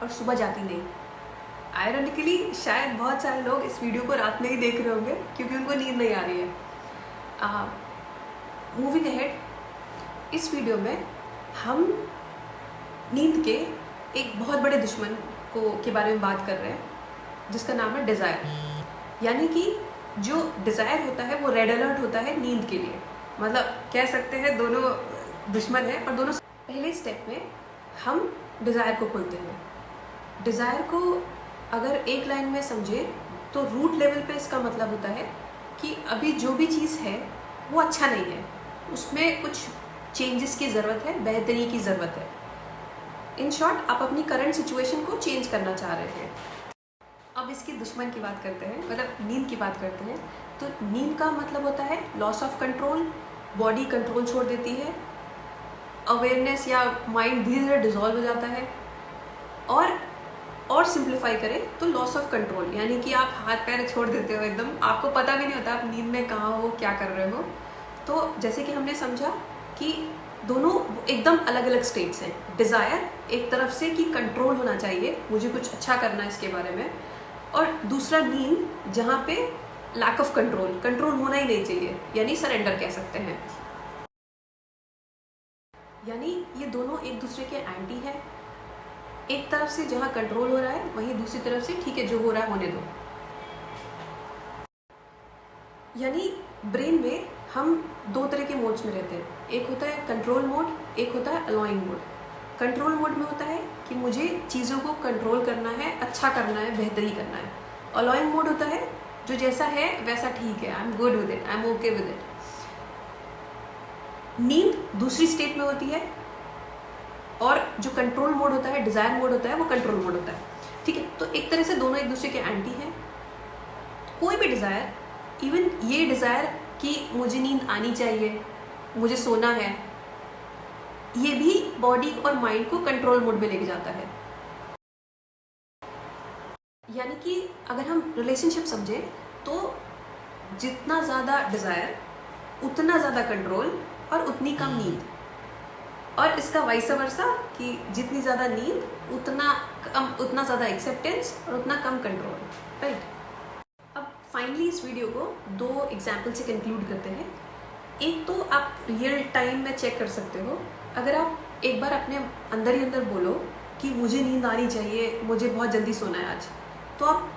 और सुबह जाती नहीं। आयरनिकली शायद बहुत सारे लोग इस वीडियो को रात में ही देख रहे होंगे क्योंकि उनको नींद नहीं आ रही है। मूविंग अहेड, इस वीडियो में हम नींद के एक बहुत बड़े दुश्मन के बारे में बात कर रहे हैं जिसका नाम है डिज़ायर। यानी कि जो डिज़ायर होता है वो रेड अलर्ट होता है नींद के लिए। मतलब कह सकते हैं दोनों दुश्मन हैं और दोनों। पहले स्टेप में हम डिज़ायर को खोलते हैं। डिज़ायर को अगर एक लाइन में समझे तो रूट लेवल पे इसका मतलब होता है कि अभी जो भी चीज़ है वो अच्छा नहीं है, उसमें कुछ चेंजेस की ज़रूरत है, बेहतरी की ज़रूरत है। इन शॉर्ट आप अपनी करंट सिचुएशन को चेंज करना चाह रहे हैं। अब इसके दुश्मन की बात करते हैं, मतलब नींद की बात करते हैं। तो नींद का मतलब होता है loss of control, body control छोड़ देती है, अवेयरनेस या माइंड धीरे धीरे डिजॉल्व हो जाता है। और सिंप्लीफाई करें तो लॉस ऑफ कंट्रोल, यानी कि आप हाथ पैर छोड़ देते हो एकदम, आपको पता भी नहीं होता आप नींद में कहाँ हो, क्या कर रहे हो। तो जैसे कि हमने समझा कि दोनों एकदम अलग अलग स्टेट्स हैं। डिज़ायर एक तरफ से कि कंट्रोल होना चाहिए, मुझे कुछ अच्छा करना है इसके बारे में, और दूसरा नींद जहाँ पे लैक ऑफ कंट्रोल होना ही नहीं चाहिए, यानी सरेंडर कह सकते हैं। यानी ये दोनों एक दूसरे के एंटी है। एक तरफ से जहाँ कंट्रोल हो रहा है वहीं दूसरी तरफ से ठीक है जो हो रहा है होने दो। यानी ब्रेन में हम दो तरह के मोड्स में रहते हैं। एक होता है कंट्रोल मोड, एक होता है अलाउइंग मोड। कंट्रोल मोड में होता है कि मुझे चीज़ों को कंट्रोल करना है, अच्छा करना है, बेहतरी करना है। अलाउइंग मोड होता है जो जैसा है वैसा ठीक है, I am good with it, I am okay with it. नींद दूसरी स्टेट में होती है और जो कंट्रोल मोड होता है, डिज़ायर मोड होता है, वो कंट्रोल मोड होता है। ठीक है, तो एक तरह से दोनों एक दूसरे के एंटी हैं। कोई भी डिज़ायर, इवन ये डिज़ायर कि मुझे नींद आनी चाहिए, मुझे सोना है, ये भी बॉडी और माइंड को कंट्रोल मोड में लेके जाता है। यानी कि अगर हम रिलेशनशिप समझें तो जितना ज़्यादा डिज़ायर उतना ज़्यादा कंट्रोल और उतनी कम नींद, और इसका वाइस वर्सा कि जितनी ज़्यादा नींद उतना ज़्यादा एक्सेप्टेंस और उतना कम कंट्रोल, राइट। अब फाइनली इस वीडियो को दो एग्जाम्पल से कंक्लूड करते हैं। एक तो आप रियल टाइम में चेक कर सकते हो। अगर आप एक बार अपने अंदर ही अंदर बोलो कि मुझे नींद आनी चाहिए, मुझे बहुत जल्दी सोना है आज, तो आप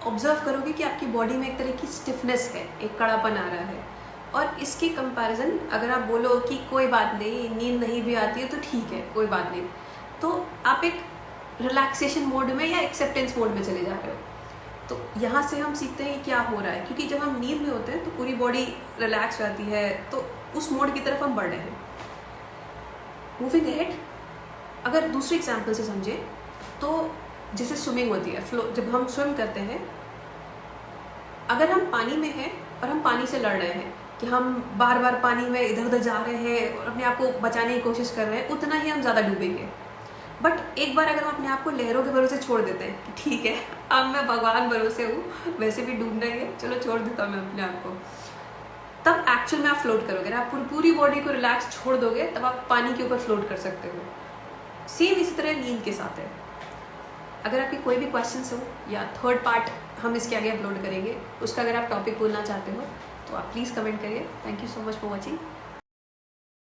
ऑब्जर्व करोगे कि आपकी बॉडी में एक तरह की स्टिफनेस है, एक कड़ापन आ रहा है। और इसके कंपैरिजन अगर आप बोलो कि कोई बात नहीं, नींद नहीं भी आती है तो ठीक है, कोई बात नहीं, तो आप एक रिलैक्सेशन मोड में या एक्सेप्टेंस मोड में चले जा रहे हो। तो यहाँ से हम सीखते हैं क्या हो रहा है, क्योंकि जब हम नींद में होते हैं तो पूरी बॉडी रिलैक्स रहती है, तो उस मोड की तरफ हम बढ़ रहे हैं। मूविंग अहेड, अगर दूसरे एग्जाम्पल से समझे तो जैसे स्विमिंग होती है, फ्लो, जब हम स्विम करते हैं, अगर हम पानी में हैं और हम पानी से लड़ रहे हैं कि हम बार बार पानी में इधर उधर जा रहे हैं और अपने आप को बचाने की कोशिश कर रहे हैं, उतना ही हम ज़्यादा डूबेंगे। बट एक बार अगर हम अपने आप को लहरों के भरोसे छोड़ देते हैं कि ठीक है अब मैं भगवान भरोसे हूँ, वैसे भी डूबना ही है, चलो छोड़ देता हूँ मैं अपने आप को, तब एक्चुअल में आप फ्लोट करोगे। आप पूरी बॉडी को रिलैक्स छोड़ दोगे तब आप पानी के ऊपर फ्लोट कर सकते हो। सेम इसी तरह नींद के साथ है। अगर आपके कोई भी क्वेश्चंस हो या थर्ड पार्ट हम इसके आगे अपलोड करेंगे, उसका अगर आप टॉपिक बोलना चाहते हो तो आप प्लीज़ कमेंट करिए। Thank you so much for watching.